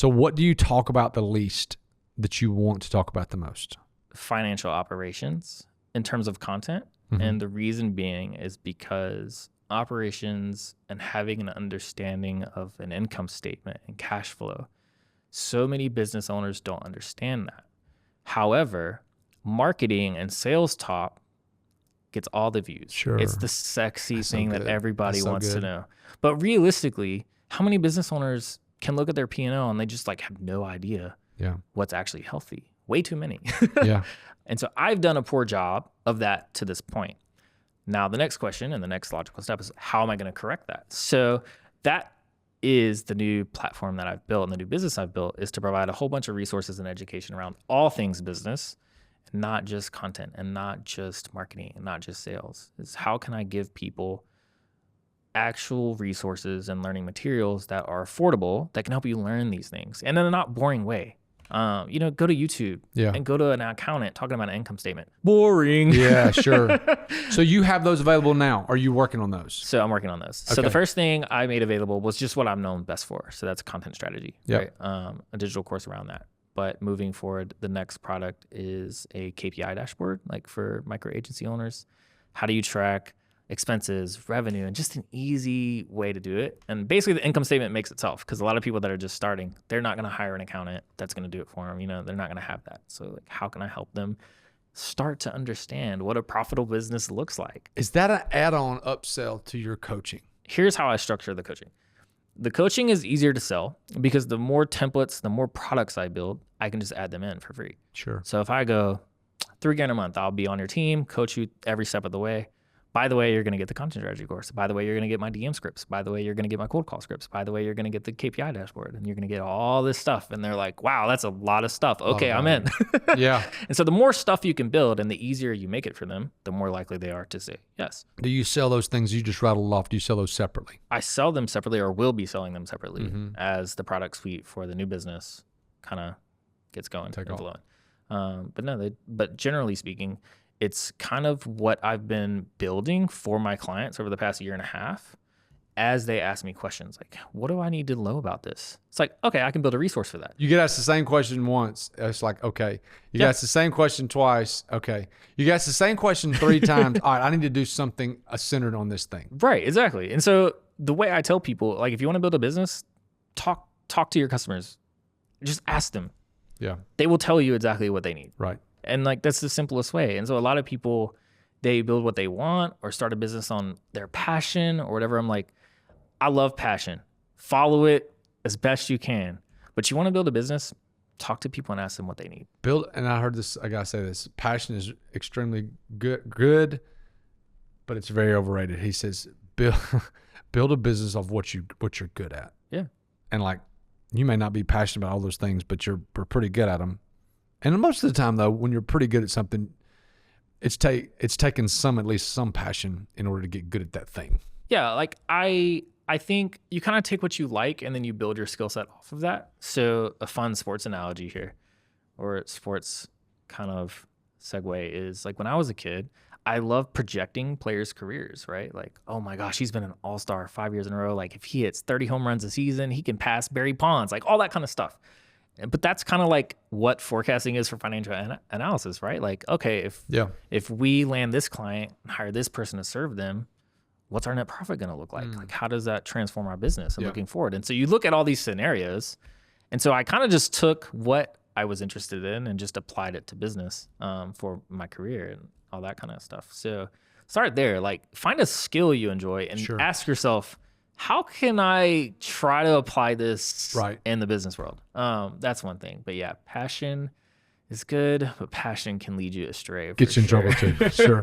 So what do you talk about the least that you want to talk about the most? Financial operations in terms of content. And the reason being is because operations and having an understanding of an income statement and cash flow, so many business owners don't understand that. However, marketing and sales talk gets all the views. Sure. It's the sexy thing that everybody so wants good. to know. But realistically, how many business owners can look at their P&L and they just like have no idea what's actually healthy? Way too many. Yeah. And so I've done a poor job of that to this point. Now, the next question and the next logical step is, how am I going to correct that? So that is the new platform that I've built and the new business I've built, is to provide a whole bunch of resources and education around all things business, not just content and not just marketing and not just sales. It's how can I give people actual resources and learning materials that are affordable, that can help you learn these things, and in a not boring way. Go to YouTube and go to an accountant talking about an income statement. Boring. Yeah, sure. So you have those available now. Are you working on those? So I'm working on those. Okay. So the first thing I made available was just what I'm known best for. So that's content strategy, right? A digital course around that. But moving forward, the next product is a KPI dashboard, like for micro agency owners. How do you track expenses, revenue, and just an easy way to do it? And basically the income statement makes itself, because a lot of people that are just starting, they're not going to hire an accountant that's going to do it for them. They're not going to have that. So like, how can I help them start to understand what a profitable business looks like? Is that an add-on upsell to your coaching? Here's how I structure the coaching. The coaching is easier to sell because the more templates, the more products I build, I can just add them in for free. Sure. So if I go $3,000 a month, I'll be on your team, coach you every step of the way. By the way, you're going to get the content strategy course. By the way, you're going to get my DM scripts. By the way, you're going to get my cold call scripts. By the way, you're going to get the KPI dashboard, and you're going to get all this stuff. And they're like, wow, that's a lot of stuff. Okay, I'm in. Yeah. And so the more stuff you can build and the easier you make it for them, the more likely they are to say yes. Do you sell those things you just rattled off? Do you sell those separately? I sell them separately, or will be selling them separately as the product suite for the new business kind of gets going and flowing. But generally speaking, it's kind of what I've been building for my clients over the past year and a half as they ask me questions like, what do I need to know about this? It's like, okay, I can build a resource for that. You get asked the same question once. It's like, okay. You get asked the same question twice. Okay. You get asked the same question 3 times. All right, I need to do something centered on this thing. Right, exactly. And so the way I tell people, like, if you want to build a business, talk to your customers. Just ask them. Yeah. They will tell you exactly what they need. Right. And like, that's the simplest way. And so a lot of people, they build what they want or start a business on their passion or whatever. I'm like, I love passion. Follow it as best you can. But you want to build a business, talk to people and ask them what they need. And I heard this, I got to say this, passion is extremely good, but it's very overrated. He says, build a business of what you're good at. Yeah. And like, you may not be passionate about all those things, but you're pretty good at them. And most of the time, though, when you're pretty good at something, it's taken at least some passion in order to get good at that thing. Yeah, like I think you kind of take what you like and then you build your skill set off of that. So a fun sports analogy here, or sports kind of segue, is like when I was a kid, I love projecting players' careers, right? Like, oh my gosh, he's been an all-star 5 years in a row. Like if he hits 30 home runs a season, he can pass Barry Bonds, like all that kind of stuff. But that's kind of like what forecasting is for financial analysis, right? Like, okay, if we land this client and hire this person to serve them, what's our net profit going to look like? Like, how does that transform our business and looking forward? And so you look at all these scenarios. And so I kind of just took what I was interested in and just applied it to business for my career and all that kind of stuff. So start there, like find a skill you enjoy and ask yourself, how can I try to apply this in the business world? That's one thing. But yeah, passion is good, but passion can lead you astray. Get you in trouble too. Sure.